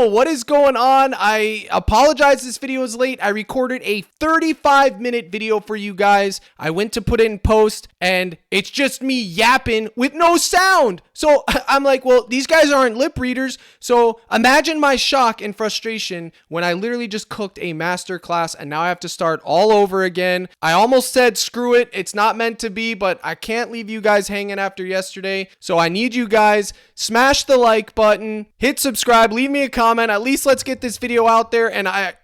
people, what is going on? I apologize this video is late. I recorded a 35-minute video for you guys. I went to put it in post and it's just me yapping with no sound. So I'm like, well, these guys aren't lip readers. So imagine my shock and frustration when I literally just cooked a master class and now I have to start all over again. I almost said, screw it. It's not meant to be, but I can't leave you guys hanging after yesterday. So I need you guys, smash the like button, hit subscribe, leave me a comment. At least let's get this video out there. And I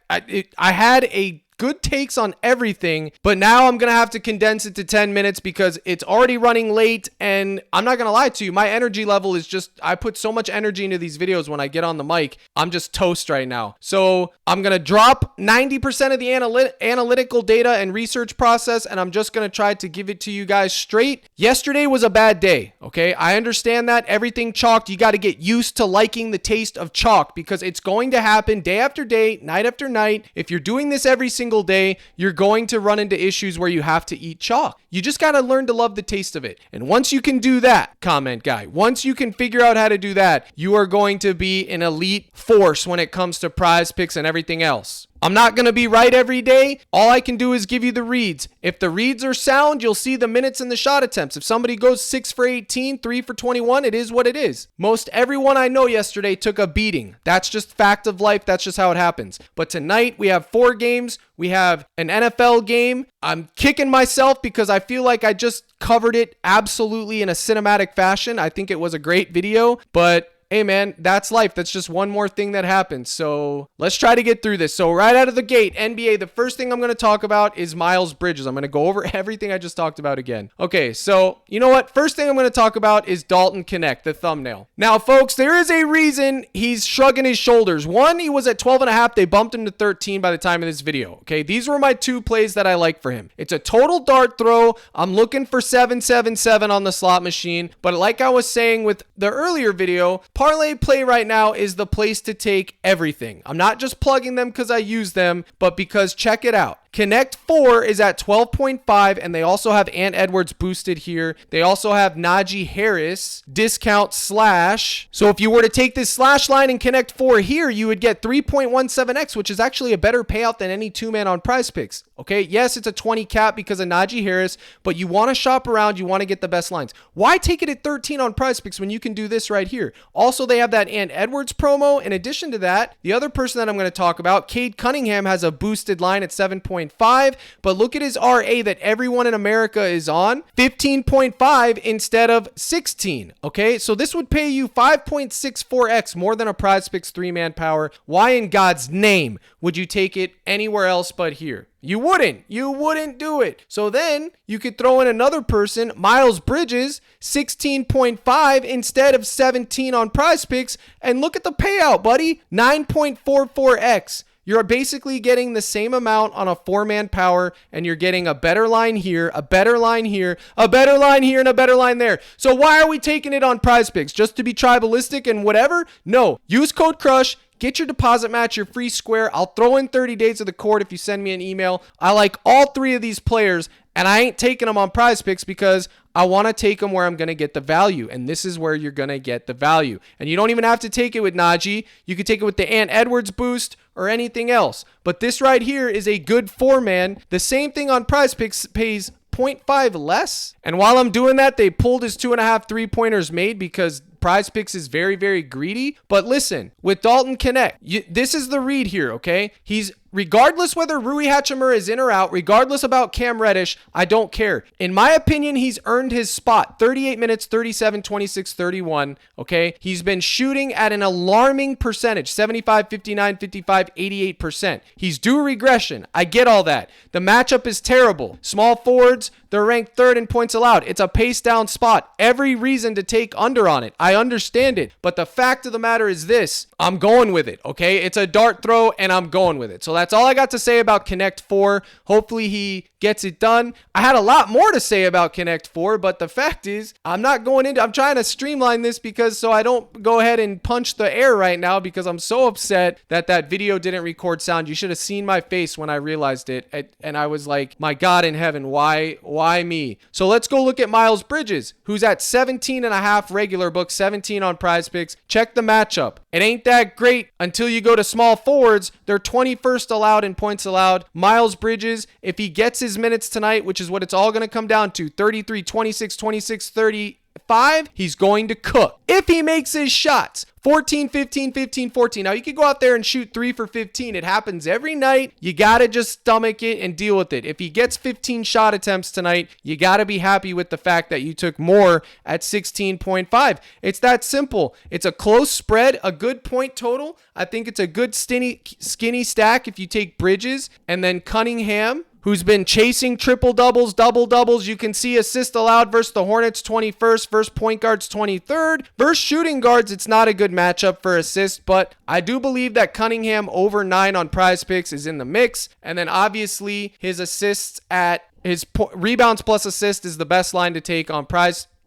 had a good takes on everything, but now I'm gonna have to condense it to 10 minutes because it's already running late. And I'm not gonna lie to you, my energy level is just, I put so much energy into these videos. When I get on the mic, I'm just toast right now. So I'm gonna drop 90% of the analytical data and research process, and I'm just gonna try to give it to you guys straight. Yesterday was a bad day, okay? I understand that. Everything chalked, you got to get used to liking the taste of chalk because it's going to happen day after day, night after night. If you're doing this every single day, you're going to run into issues where you have to eat chalk. You just got to learn to love the taste of it. And once you can do that, comment guy, once you can figure out how to do that, you are going to be an elite force when it comes to prize picks and everything else. I'm not going to be right every day. All I can do is give you the reads. If the reads are sound, you'll see the minutes and the shot attempts. If somebody goes 6 for 18, 3 for 21, it is what it is. Most everyone I know yesterday took a beating. That's just fact of life. That's just how it happens. But tonight we have 4 games. We have an NFL game. I'm kicking myself because I feel like I just covered it absolutely in a cinematic fashion. I think it was a great video, but hey man, that's life. That's just one more thing that happens. So let's try to get through this. So right out of the gate, NBA, the first thing I'm going to talk about is Miles Bridges. I'm going to go over everything I just talked about again. Okay, so you know what? First thing I'm going to talk about is Dalton Knecht, the thumbnail. Now, folks, there is a reason he's shrugging his shoulders. One, he was at 12.5. They bumped him to 13 by the time of this video. Okay, these were my 2 plays that I like for him. It's a total dart throw. I'm looking for 777 on the slot machine. But like I was saying with the earlier video, Parlay Play right now is the place to take everything. I'm not just plugging them because I use them, but because check it out. Connect 4 is at 12.5, and they also have Ant Edwards boosted here. They also have Najee Harris discount slash. So if you were to take this slash line and Connect 4 here, you would get 3.17x, which is actually a better payout than any 2-man on PrizePicks. Okay, yes, it's a 20 cap because of Najee Harris, but you want to shop around. You want to get the best lines. Why take it at 13 on PrizePicks when you can do this right here? Also, they have that Ant Edwards promo. In addition to that, the other person that I'm going to talk about, Cade Cunningham, has a boosted line at 7.5, but look at his RA that everyone in America is on, 15.5 instead of 16. Okay, so this would pay you 5.64x more than a PrizePicks 3-man power. Why in God's name would you take it anywhere else but here? You wouldn't do it. So then you could throw in another person, Miles Bridges, 16.5 instead of 17 on PrizePicks, and look at the payout, buddy, 9.44x. You're basically getting the same amount on a 4-man power, and you're getting a better line here, a better line here, a better line here, and a better line there. So why are we taking it on PrizePicks? Just to be tribalistic and whatever? No. Use code CRUSH. Get your deposit match, your free square. I'll throw in 30 days of the court if you send me an email. I like all 3 of these players, and I ain't taking them on PrizePicks because I want to take them where I'm going to get the value, and this is where you're going to get the value. And you don't even have to take it with Najee. You could take it with the Ant Edwards boost or anything else. But this right here is a good 4-man. The same thing on PrizePicks pays 0.5 less. And while I'm doing that, they pulled his 2.5 3-pointers made because PrizePicks is very, very greedy. But listen, with Dalton Knecht, this is the read here, okay? He's, regardless whether Rui Hachimura is in or out, regardless about Cam Reddish, I don't care. In my opinion, he's earned his spot. 38 minutes, 37, 26, 31, okay? He's been shooting at an alarming percentage, 75, 59, 55, 88%. He's due regression. I get all that. The matchup is terrible. Small forwards, they're ranked 3rd in points allowed. It's a pace down spot. Every reason to take under on it. I understand it. But the fact of the matter is this. I'm going with it, okay? It's a dart throw, and I'm going with it. So that's all I got to say about Connect 4. Hopefully he gets it done. I had a lot more to say about Connect 4, but the fact is I'm trying to streamline this because so I don't go ahead and punch the air right now because I'm so upset that video didn't record sound. You should have seen my face when I realized it. And I was like, my God in heaven, why Why me? So let's go look at Miles Bridges, who's at 17.5 regular book, 17 on PrizePicks. Check the matchup. It ain't that great until you go to small forwards. They're 21st allowed in points allowed. Miles Bridges, if he gets his minutes tonight, which is what it's all going to come down to, 33, 26, 26, 35, he's going to cook. If he makes his shots, 14, 15, 15, 14. Now, you could go out there and shoot 3 for 15. It happens every night. You got to just stomach it and deal with it. If he gets 15 shot attempts tonight, you got to be happy with the fact that you took more at 16.5. It's that simple. It's a close spread, a good point total. I think it's a good skinny stack if you take Bridges and then Cunningham, who's been chasing triple doubles, double doubles. You can see assist allowed versus the Hornets 21st, versus point guards 23rd. Versus shooting guards, it's not a good matchup for assists, but I do believe that Cunningham over 9 on PrizePicks is in the mix. And then obviously his assists at his rebounds plus assist is the best line to take on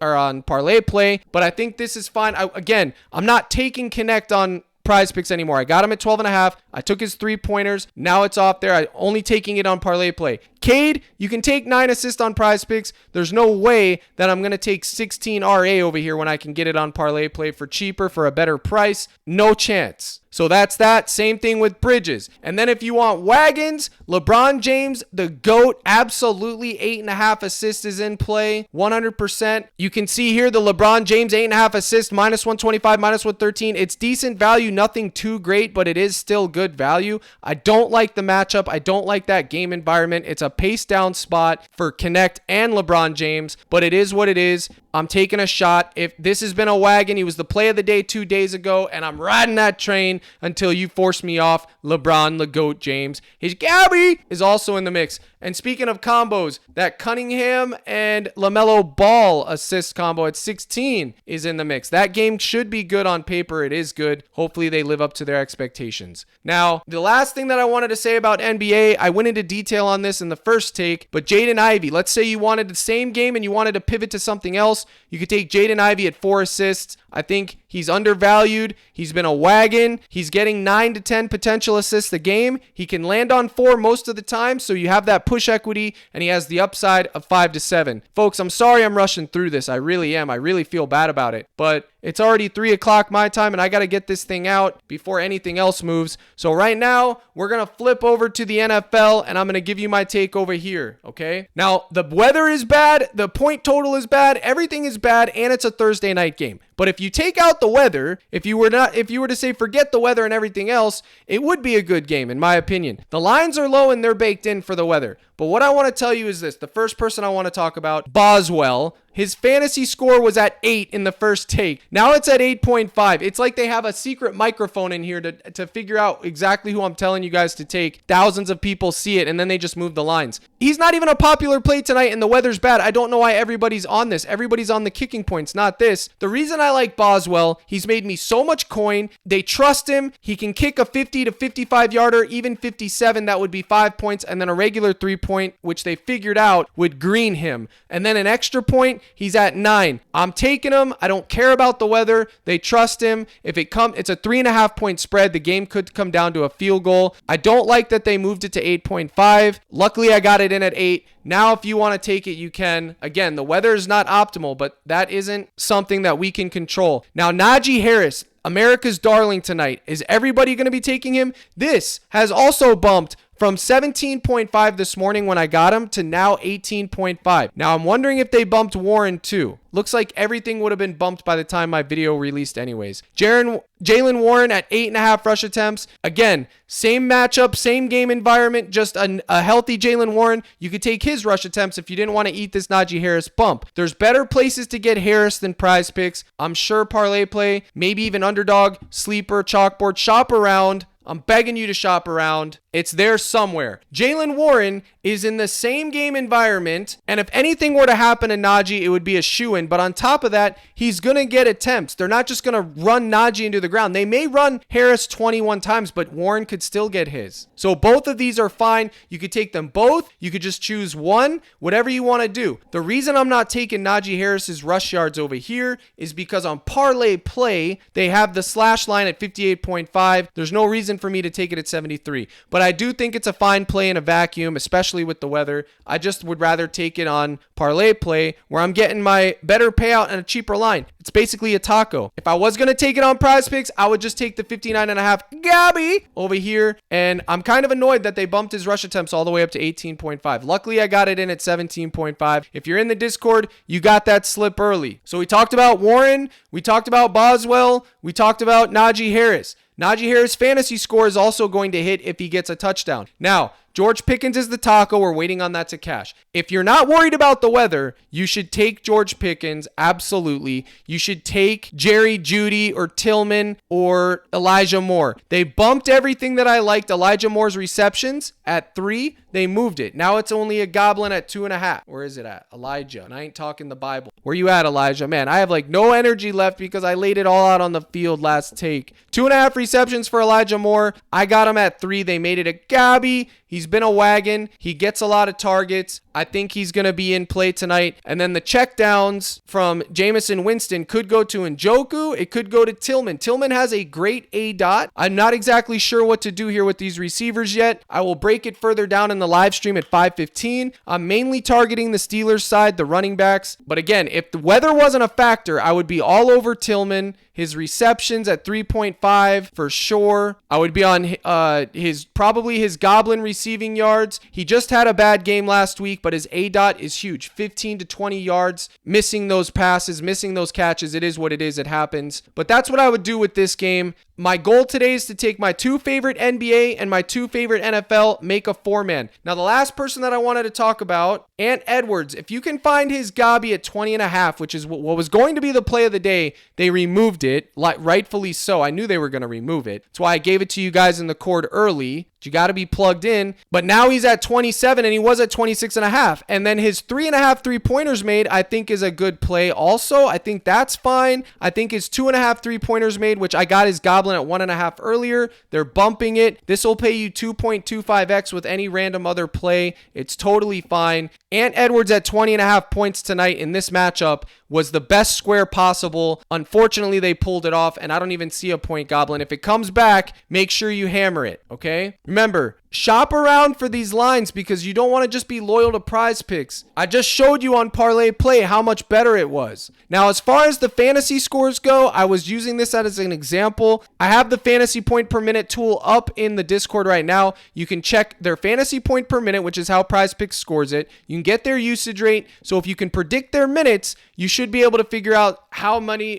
on ParlayPlay. But I think this is fine. I'm not taking Knecht on PrizePicks anymore. I got him at 12.5. I took his 3-pointers. Now it's off there. I'm only taking it on ParlayPlay. Cade, you can take 9 assists on PrizePicks. There's no way that I'm going to take 16 RA over here when I can get it on ParlayPlay for cheaper, for a better price. No chance. So that's that. Same thing with Bridges. And then if you want wagons, LeBron James, the GOAT, absolutely 8.5 assists is in play, 100%. You can see here the LeBron James 8.5 assists, minus 125, minus 113. It's decent value, nothing too great, but it is still good value. I don't like the matchup. I don't like that game environment. It's a pace down spot for Knecht and LeBron James, but it is what it is. I'm taking a shot. If this has been a wagon, he was the play of the day 2 days ago, and I'm riding that train until you force me off. LeBron, the GOAT, James. His Gabby is also in the mix. And speaking of combos, that Cunningham and LaMelo Ball assist combo at 16 is in the mix. That game should be good on paper. It is good. Hopefully they live up to their expectations. Now, the last thing that I wanted to say about NBA, I went into detail on this in the first take, but Jaden Ivey, let's say you wanted the same game and you wanted to pivot to something else, you could take Jaden Ivey at 4 assists. I think he's undervalued. He's been a wagon. He's getting 9 to 10 potential assists a game. He can land on 4 most of the time, so you have that push equity, and he has the upside of 5 to 7. Folks, I'm sorry I'm rushing through this. I really am. I really feel bad about it, but it's already 3 o'clock my time, and I got to get this thing out before anything else moves. So right now, we're going to flip over to the NFL, and I'm going to give you my take over here, okay? Now, the weather is bad. The point total is bad. Everything is bad, and it's a Thursday night game. But if you take out the weather, if you were to say forget the weather and everything else, it would be a good game, in my opinion. The lines are low, and they're baked in for the weather. But what I want to tell you is this. The first person I want to talk about, Boswell. His fantasy score was at 8 in the first take. Now it's at 8.5. It's like they have a secret microphone in here to figure out exactly who I'm telling you guys to take. Thousands of people see it, and then they just move the lines. He's not even a popular play tonight, and the weather's bad. I don't know why everybody's on this. Everybody's on the kicking points, not this. The reason I like Boswell, he's made me so much coin. They trust him. He can kick a 50 to 55 yarder, even 57. That would be 5 points, and then a regular 3-point, which they figured out would green him. And then an extra point, he's at 9. I'm taking him. I don't care about the weather. They trust him. If it's a 3.5 point spread. The game could come down to a field goal. I don't like that they moved it to 8.5. Luckily, I got it in at 8. Now, if you want to take it, you can. Again, the weather is not optimal, but that isn't something that we can control. Now, Najee Harris, America's darling tonight. Is everybody going to be taking him? This has also bumped from 17.5 this morning when I got him to now 18.5. Now, I'm wondering if they bumped Warren too. Looks like everything would have been bumped by the time my video released anyways. Jaylen Warren at 8.5 rush attempts. Again, same matchup, same game environment, just a healthy Jaylen Warren. You could take his rush attempts if you didn't want to eat this Najee Harris bump. There's better places to get Harris than PrizePicks. I'm sure ParlayPlay, maybe even Underdog, Sleeper, Chalkboard, shop around. I'm begging you to shop around. It's there somewhere. Jaylen Warren is in the same game environment, and if anything were to happen to Najee, it would be a shoo-in. But on top of that, he's going to get attempts. They're not just going to run Najee into the ground. They may run Harris 21 times, but Warren could still get his. So both of these are fine. You could take them both. You could just choose one, whatever you want to do. The reason I'm not taking Najee Harris's rush yards over here is because on ParlayPlay, they have the slash line at 58.5. There's no reason reason for me to take it at 73. But I do think it's a fine play in a vacuum, especially with the weather. I just would rather take it on parlay play where I'm getting my better payout and a cheaper line. It's basically a taco. If I was going to take it on PrizePicks, I would just take the 59.5 Gabby over here. And I'm kind of annoyed that they bumped his rush attempts all the way up to 18.5. Luckily, I got it in at 17.5. If you're in the Discord, you got that slip early. So we talked about Warren. We talked about Boswell. We talked about Najee Harris. Najee Harris' fantasy score is also going to hit if he gets a touchdown. Now, George Pickens is the taco. We're waiting on that to cash. If you're not worried about the weather, you should take George Pickens. Absolutely. You should take Jerry Jeudy or Tillman or Elijah Moore. They bumped everything that I liked. Elijah Moore's receptions at 3. They moved it. Now it's only a goblin at 2.5. Where is it at? Elijah. And I ain't talking the Bible. Where you at, Elijah? Man, I have like no energy left because I laid it all out on the field last take. 2.5 receptions for Elijah Moore. I got him at 3. They made it a Gabby. He's been a wagon. He gets a lot of targets. I think he's going to be in play tonight. And then the checkdowns from Jameson Winston could go to Njoku. It could go to Tillman. Tillman has a great A dot. I'm not exactly sure what to do here with these receivers yet. I will break it further down in the live stream at 5:15. I'm mainly targeting the Steelers side, the running backs. But again, if the weather wasn't a factor, I would be all over Tillman. His receptions at 3.5 for sure. I would be on probably his goblin receiving yards. He just had a bad game last week, but his A dot is huge. 15 to 20 yards, missing those passes, missing those catches. It is what it is. It happens. But that's what I would do with this game. My goal today is to take my 2 favorite NBA and my 2 favorite NFL, make a 4-man. Now, the last person that I wanted to talk about, Ant Edwards. If you can find his Gabi at 20.5, which is what was going to be the play of the day, they removed it, rightfully so. I knew they were going to remove it. That's why I gave it to you guys in the cord early. You got to be plugged in. But now he's at 27 and he was at 26.5. And then his 3.5 3-pointers made, I think, is a good play also. I think that's fine. I think his 2.5 3-pointers made, which I got his Goblin at 1.5 earlier. They're bumping it. This will pay you 2.25x with any random other play. It's totally fine. Ant Edwards at 20.5 points tonight in this matchup was the best square possible. Unfortunately, they pulled it off, and I don't even see a point Goblin. If it comes back, make sure you hammer it, okay? Remember, shop around for these lines because you don't want to just be loyal to PrizePicks. I just showed you on Parlay Play how much better it was. Now, as far as the fantasy scores go, I was using this as an example. I have the fantasy point per minute tool up in the Discord right now. You can check their fantasy point per minute, which is how PrizePicks scores it. You can get their usage rate. So if you can predict their minutes, you should be able to figure out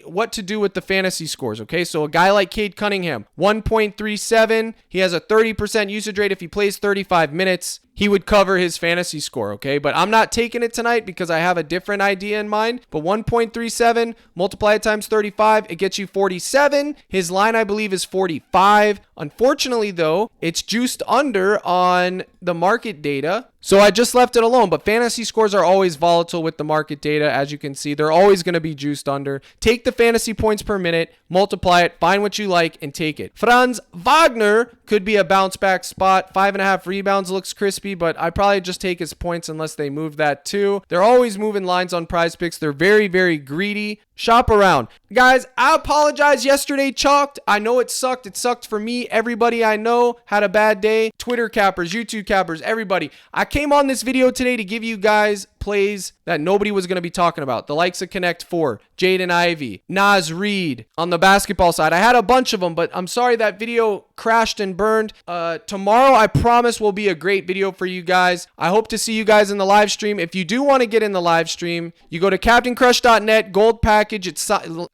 what to do with the fantasy scores, okay? So a guy like Cade Cunningham, 1.37. He has a 30% usage rate if he plays 35 minutes. He would cover his fantasy score, okay? But I'm not taking it tonight because I have a different idea in mind. But 1.37, multiply it times 35, it gets you 47. His line, I believe, is 45. Unfortunately, though, it's juiced under on the market data. So I just left it alone. But fantasy scores are always volatile with the market data. As you can see, they're always going to be juiced under. Take the fantasy points per minute, multiply it, find what you like, and take it. Franz Wagner could be a bounce back spot. 5.5 rebounds looks crispy, but I probably just take his points unless they move that too. They're always moving lines on PrizePicks. They're very, very greedy. Shop around. Guys, I apologize. Yesterday chalked. I know it sucked. It sucked for me. Everybody I know had a bad day. Twitter cappers, YouTube cappers, everybody. I came on this video today to give you guys plays that nobody was going to be talking about. The likes of Connect 4, Jaden Ivey, Naz Reid on the basketball side. I had a bunch of them, but I'm sorry that video crashed and burned. Tomorrow, I promise, will be a great video for you guys. I hope to see you guys in the live stream. If you do want to get in the live stream, you go to CaptainCrush.net, gold package. It's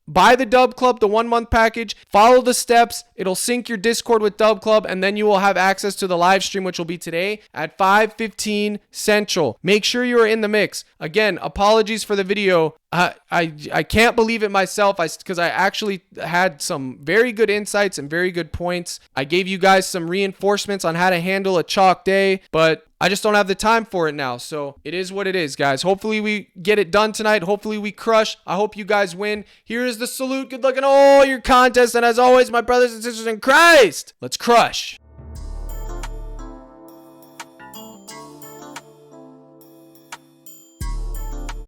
buy the Dub Club, the 1-month package. Follow the steps. It'll sync your Discord with Dub Club, and then you will have access to the live stream, which will be today at 5:15 Central. Make sure you are in the mix. Again, apologies for the video. I can't believe it myself because I actually had some very good insights and very good points. I gave you guys some reinforcements on how to handle a chalk day, but I just don't have the time for it now. So it is what it is, guys. Hopefully we get it done tonight. Hopefully we crush. I hope you guys win. Here is the salute. Good luck in all your contests. And as always, my brothers and sisters in Christ, let's crush.